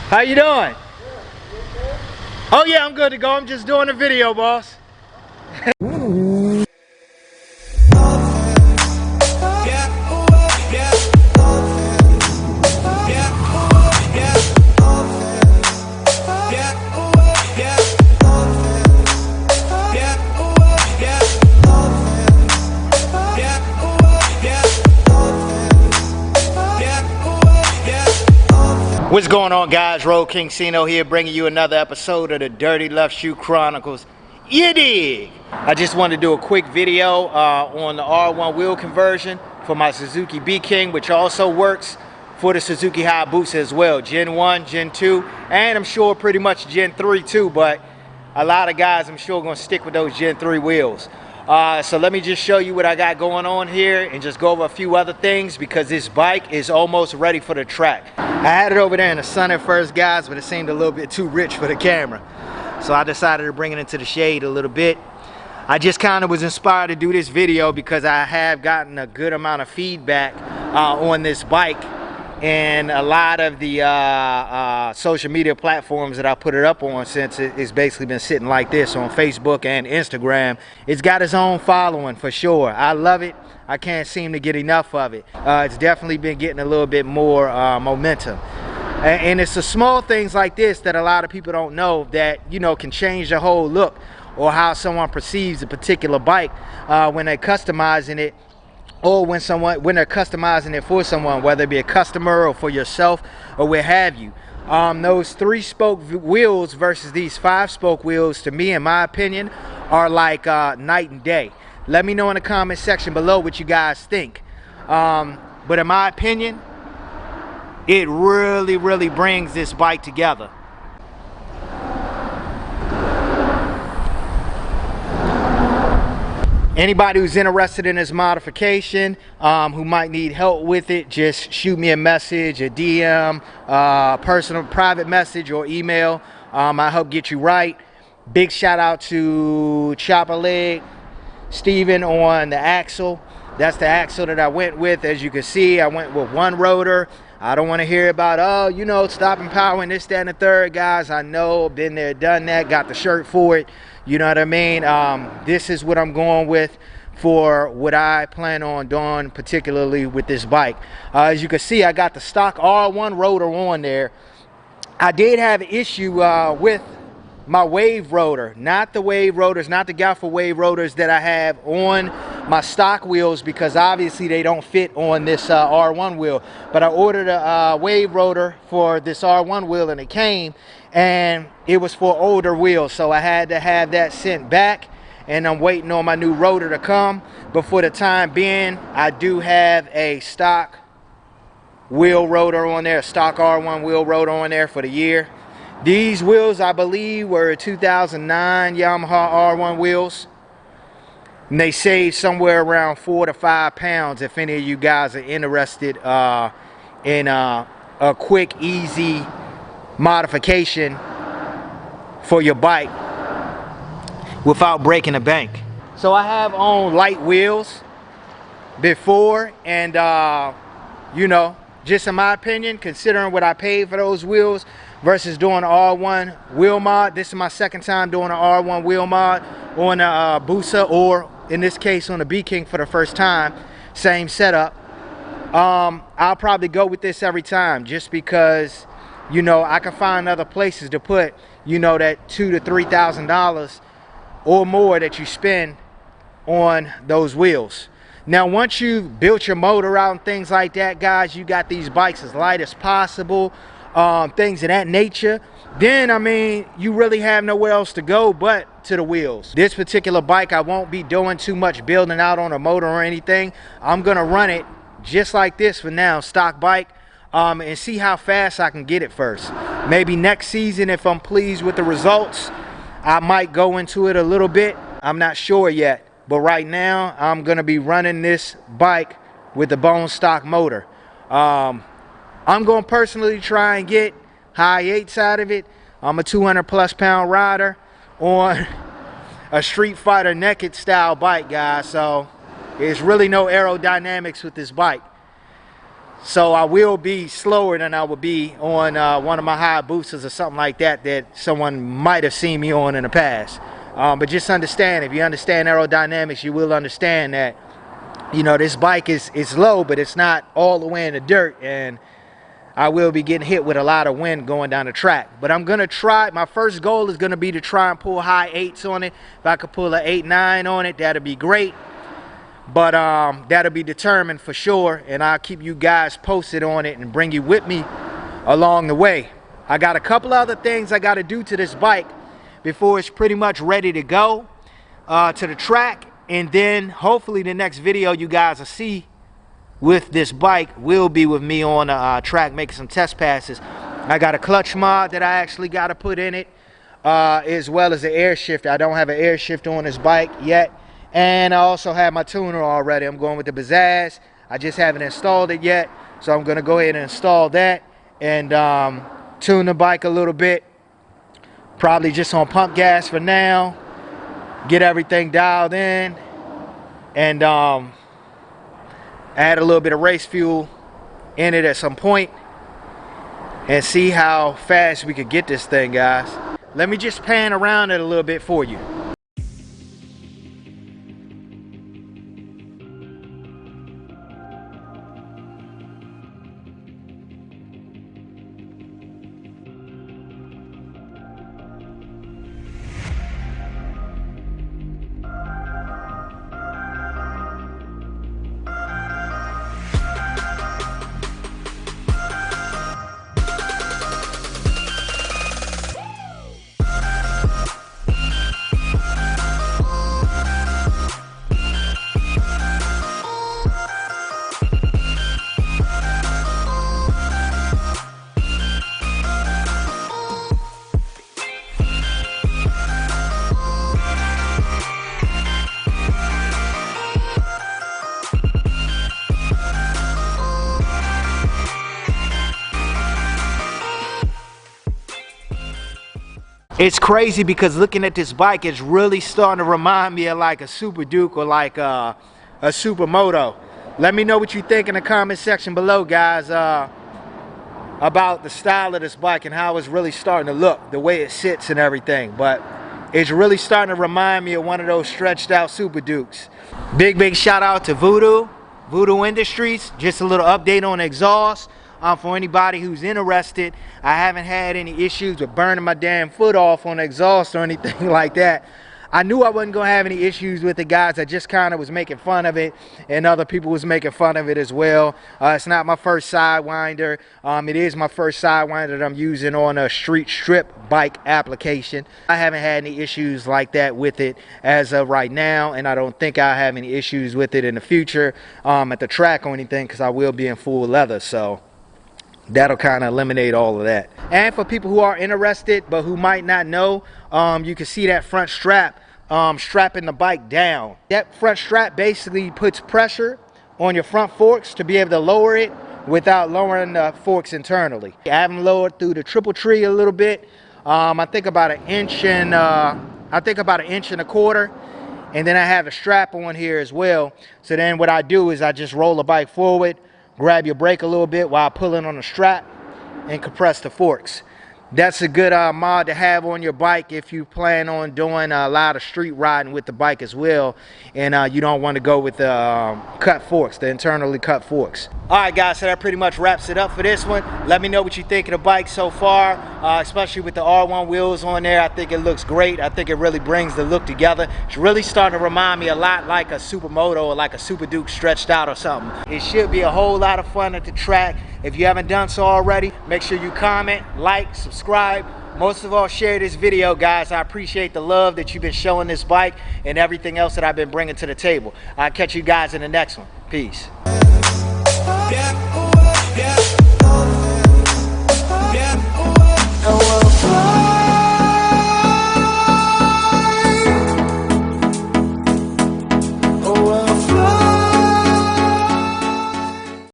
How you doing? Oh yeah, I'm good to go. I'm just doing a video, boss. What's going on, guys? Road King Cino here, bringing you another episode of the Dirty Left Shoe Chronicles. You dig? I just wanted to do a quick video on the R1 wheel conversion for my Suzuki B-King, which also works for the Suzuki Hayabusa as well. Gen 1, Gen 2, and I'm sure pretty much Gen 3 too, but a lot of guys I'm sure are going to stick with those Gen 3 wheels. So let me just show you what I got going on here and just go over a few other things because this bike is almost ready for the track. I had it over there in the sun at first, guys, but it seemed a little bit too rich for the camera. So I decided to bring it into the shade a little bit. I just kind of was inspired to do this video because I have gotten a good amount of feedback on this bike, and a lot of the social media platforms that I put it up on, since it's basically been sitting like this on Facebook and Instagram. It's got its own following for sure. I love it. I can't seem to get enough of it. It's definitely been getting a little bit more momentum. And it's the small things like this that a lot of people don't know that, you know, can change the whole look or how someone perceives a particular bike when they're customizing it, or when they're customizing it for someone, whether it be a customer or for yourself or what have you. Those 3-spoke wheels versus these 5-spoke wheels, to me, in my opinion, are like night and day. Let me know in the comment section below what you guys think. But in my opinion, it really brings this bike together. Anybody who's interested in this modification, who might need help with it, just shoot me a message, a DM, personal private message, or email. I help get you right. Big shout out to Chopper Leg Steven on the axle. That's the axle that I went with. As you can see, I went with one rotor. I don't want to hear about, oh, you know, stopping power and this, that, and the third, guys. I know, been there, done that, got the shirt for it. You know what I mean? This is what I'm going with for what I plan on doing, particularly with this bike. As you can see, I got the stock R1 rotor on there. I did have an issue with my wave rotor, not the wave rotors, not the Yaffe wave rotors that I have on my stock wheels, because obviously they don't fit on this R1 wheel. But I ordered a wave rotor for this R1 wheel, and it came, and it was for older wheels, so I had to have that sent back, and I'm waiting on my new rotor to come. But for the time being, I do have a stock wheel rotor on there, a stock R1 wheel rotor on there for the year. These wheels, I believe, were 2009 Yamaha R1 wheels, and they saved somewhere around 4 to 5 pounds if any of you guys are interested in a quick, easy modification for your bike without breaking the bank. So I have owned light wheels before, and you know, just in my opinion, considering what I paid for those wheels versus doing an R1 wheel mod, this is my second time doing an R1 wheel mod on a Busa, or in this case on a B-King for the first time. Same setup. I'll probably go with this every time, just because, you know, I can find other places to put, you know, that $2,000 to $3,000 or more that you spend on those wheels. Now, once you've built your motor out and things like that, guys, you got these bikes as light as possible, things of that nature, then, I mean, you really have nowhere else to go but to the wheels. This particular bike, I won't be doing too much building out on a motor or anything. I'm gonna run it just like this for now, stock bike, and see how fast I can get it first. Maybe next season, if I'm pleased with the results, I might go into it a little bit. I'm not sure yet, but right now I'm gonna be running this bike with the bone stock motor. I'm gonna personally try and get high 8s out of it. I'm a 200+ pound rider on a Street Fighter naked style bike, guys, so there's really no aerodynamics with this bike. So I will be slower than I would be on one of my high boosters or something like that that someone might have seen me on in the past. But just understand, if you understand aerodynamics, you will understand that, you know, this bike is low, but it's not all the way in the dirt, and I will be getting hit with a lot of wind going down the track. But I'm gonna try. My first goal is gonna be to try and pull high 8s on it. If I could pull an 8-9 on it, that'd be great. But that'll be determined for sure, and I'll keep you guys posted on it and bring you with me along the way. I got a couple other things I got to do to this bike before it's pretty much ready to go to the track, and then hopefully the next video you guys will see with this bike will be with me on the track making some test passes. I got a clutch mod that I actually got to put in it, as well as the air shifter. I don't have an air shifter on this bike yet. And I also have my tuner already. I'm going with the Baddest. I just haven't installed it yet, so I'm going to go ahead and install that and tune the bike a little bit. Probably just on pump gas for now. Get everything dialed in and add a little bit of race fuel in it at some point and see how fast we could get this thing, guys. Let me just pan around it a little bit for you. It's crazy because looking at this bike, it's really starting to remind me of like a Super Duke or like a Supermoto. Let me know what you think in the comment section below, guys, about the style of this bike and how it's really starting to look, the way it sits and everything. But it's really starting to remind me of one of those stretched out Super Dukes. Big shout out to Voodoo Industries. Just a little update on the exhaust. For anybody who's interested, I haven't had any issues with burning my damn foot off on the exhaust or anything like that. I knew I wasn't going to have any issues with it, guys. I just kind of was making fun of it, and other people was making fun of it as well. It's not my first Sidewinder. It is my first Sidewinder that I'm using on a street strip bike application. I haven't had any issues like that with it as of right now, and I don't think I'll have any issues with it in the future at the track or anything, because I will be in full leather, so that'll kind of eliminate all of that. And for people who are interested but who might not know, you can see that front strap strapping the bike down. That front strap basically puts pressure on your front forks to be able to lower it without lowering the forks internally. I have them lowered through the triple tree a little bit. I think about an inch and a quarter. And then I have a strap on here as well. So then what I do is I just roll the bike forward, grab your brake a little bit while pulling on the strap, and compress the forks. That's a good mod to have on your bike if you plan on doing a lot of street riding with the bike as well, and you don't want to go with the cut forks, the internally cut forks. All right, guys, so that pretty much wraps it up for this one. Let me know what you think of the bike so far, especially with the R1 wheels on there. I think it looks great. I think it really brings the look together. It's really starting to remind me a lot like a Supermoto or like a Super Duke stretched out or something. It should be a whole lot of fun at the track. If you haven't done so already, make sure you comment, like, subscribe. Most of all, share this video, guys. I appreciate the love that you've been showing this bike and everything else that I've been bringing to the table. I'll catch you guys in the next one. Peace.